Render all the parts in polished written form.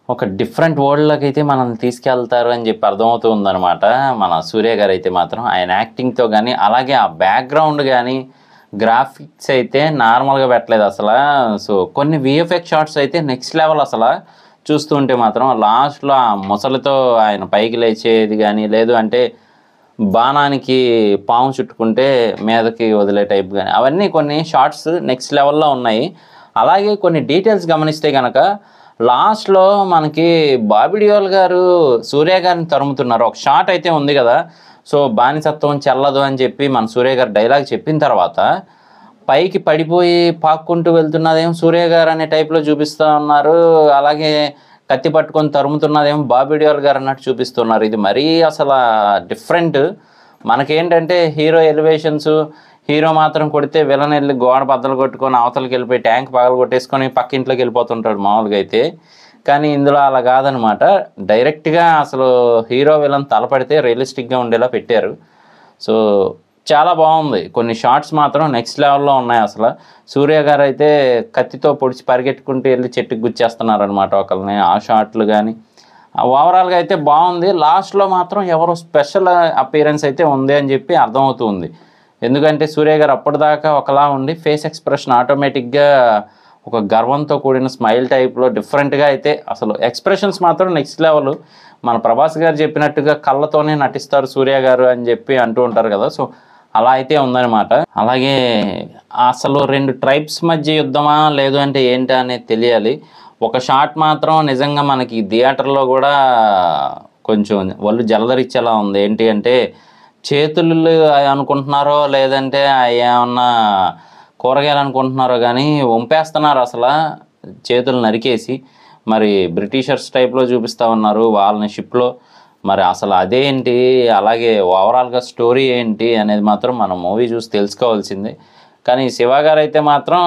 ఒక డిఫరెంట్ వరల్డ్‌లోకైతే మనల్ని తీసుకెళ్తారు అని చెప్పి అర్థమవుతూ ఉందనమాట. మన సూర్య గారైతే మాత్రం ఆయన యాక్టింగ్‌తో గానీ, అలాగే ఆ బ్యాక్‌గ్రౌండ్ గానీ, గ్రాఫిక్స్ అయితే నార్మల్‌గా పెట్టలేదు అసలా. సో, కొన్ని వీఎఫ్ఎక్స్ షాట్స్ అయితే నెక్స్ట్ లెవెల్ అసల. చూస్తూ ఉంటే మాత్రం లాస్ట్‌లో ఆ మొసలితో ఆయన పైకి లేచేది గానీ, లేదు అంటే బాణానికి పాము చుట్టుకుంటే మీదకి వదిలే టైప్ గానీ, అవన్నీ కొన్ని షాట్స్ నెక్స్ట్ లెవెల్‌లో ఉన్నాయి. అలాగే కొన్ని డీటెయిల్స్ గమనిస్తే గనక లాస్ట్‌లో మనకి 'బాబీ డియోల్' గారు సూర్య గారిని తరుముతున్నారు. ఒక షాట్ అయితే ఉంది గదా! సో, బానిసత్వం చెల్లదు అని చెప్పి మన సూర్య గారు డైలాగ్ చెప్పిన తర్వాత, పైకి పడిపోయి పాక్కుంటూ వెళ్తున్నదేమో సూర్య గారు అనే టైప్‌లో చూపిస్తా ఉన్నారు. అలాగే కత్తి పట్టుకొని తరుముతున్నదేమో 'బాబీ డియోల్' గారు అన్నట్టు చూపిస్తున్నారు. ఇది మరీ అసలా డిఫరెంట్. మనకేంటంటే హీరో ఎలివేషన్స్, హీరో మాత్రం కొడితే విలన్ ఎళ్లి గోడ బద్దలు కొట్టుకొని అవతలకెళ్ళిపోయి ట్యాంక్ పగలగొట్టేసుకొని పక్కింట్లోకి వెళ్ళిపోతుంటాడు మామూలుగా అయితే. కానీ ఇందులో అలా కాదనమాట. డైరెక్ట్‌గా అసలు హీరో, విలన్ తలపడితే రియలిస్టిక్‌గా ఉండేలా పెట్టారు. సో, చాలా బావుంది. కొన్ని షాట్స్ మాత్రం నెక్స్ట్ లెవెల్‌లో ఉన్నాయి అసల. సూర్య గారైతే కత్తితో పొడిచి పరిగెట్టుకుంటూ ఎళ్లి చెట్టుకి గుచ్చేస్తున్నారనమాట ఒకళ్ళని. ఆ షాట్లు గానీ, ఓవరాల్‌గా అయితే బావుంది. లాస్ట్‌లో మాత్రం ఎవరో స్పెషల్ అపియరెన్స్ అయితే ఉంది అని చెప్పి అర్థమవుతూ ఉంది. ఎందుకంటే సూర్య గారు అప్పటిదాకా ఒకలా ఉండి ఫేస్ ఎక్స్‌ప్రెషన్ ఆటోమేటిక్‌గా ఒక గర్వంతో కూడిన స్మైల్ టైప్‌లో డిఫరెంట్‌గా అయితే అసలు ఎక్స్‌ప్రెషన్స్ మాత్రం నెక్స్ట్ లెవెల్. మన 'ప్రభాస్' గారు చెప్పినట్టుగా కళ్ళతోనే నటిస్తారు సూర్య గారు అని చెప్పి అంటూ ఉంటారు కదా! సో, అలా అయితే ఉందనమాట. అలాగే అసలు 2 ట్రైబ్స్ మధ్య యుద్ధమా? లేదు అంటే ఏంటా అనేది తెలియాలి. ఒక షాట్ మాత్రం నిజంగా మనకి థియేటర్‌లో గూడా కొంచెం ఒళ్ళు జలదరించేలా ఉంది. ఏంటి అంటే చేతులు అనుకుంటున్నారో, లేదంటే అయేమన్నా కూరగాయలనుకుంటున్నారో గానీ వంపేస్తున్నారు అసల చేతులు నరికేసి. మరి బ్రిటిషర్స్ టైప్‌లో చూపిస్తా ఉన్నారు వాళ్ళని షిప్‌లో. మరి అసలు అదేంటి? అలాగే ఓవరాల్‌గా స్టోరీ ఏంటి? అనేది మాత్రం మనం మూవీ చూసి తెలుసుకోవాల్సిందే. కానీ 'శివ' గారైతే మాత్రం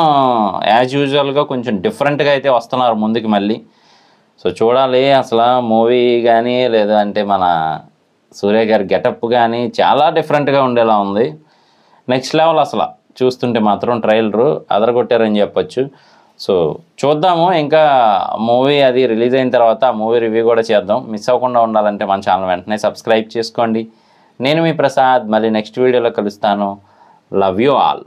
యాజ్ యూజువల్‌గా కొంచెం డిఫరెంట్‌గా అయితే వస్తున్నారు ముందుకి మళ్ళీ. సో, చూడాలి అసల మూవీ గానీ, లేదా అంటే మన సూర్య గారి గెటప్ గానీ చాలా డిఫరెంట్‌గా ఉండేలా ఉంది. నెక్స్ట్ లెవెల్ అసల. చూస్తుంటే మాత్రం ట్రైలరు అదరగొట్టారని చెప్పొచ్చు. సో, చూద్దాము. ఇంకా మూవీ అది రిలీజ్ అయిన తర్వాత ఆ మూవీ రివ్యూ కూడా చేద్దాం. మిస్ అవ్వకుండా ఉండాలంటే మన ఛానల్ వెంటనే సబ్స్క్రైబ్ చేసుకోండి. నేను మీ ప్రసాద్. మళ్ళీ నెక్స్ట్ వీడియోలో కలుస్తాను. Love you all.